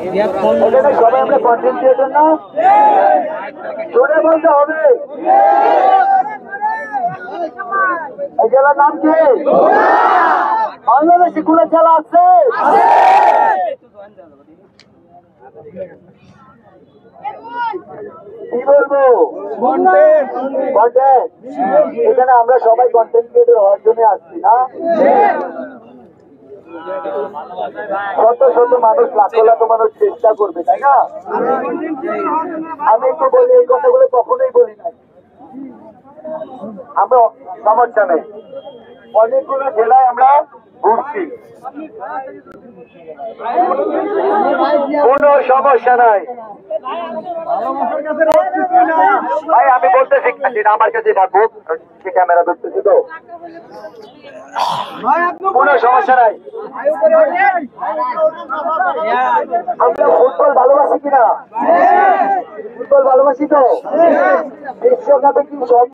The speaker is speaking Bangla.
এখানে সবাই আমরা কন্টেন্ট ক্রিয়েটর না, জোরে বলতে হবে। এই জেলার নাম কি? বাংলাদেশে কোন জেলা আছে? কি বলবো? এখানে আমরা সবাই কন্টেন্ট ক্রিয়েটর হওয়ার জন্য আসছি না? শত শত মানুষ, লাখ লাখ মানুষ চেষ্টা করবে, তাই না? আমি একটু বলি, এই কথাগুলো কখনোই বলি নাই। আমরা সমস্যা নেই, অনেকগুলো জেলায় আমরা ঘুরছি, কোনো সমস্যা নাই ভাই। আমি বলতে শিখতেছি না, আমার কাছে ভাববো ক্যামেরা ধরতেছি তো, কোনো সমস্যা নাই। আমরা ফুটবল ভালোবাসি কিনা? ফুটবল ভালোবাসি তো। বিশ্বকাপে কি সব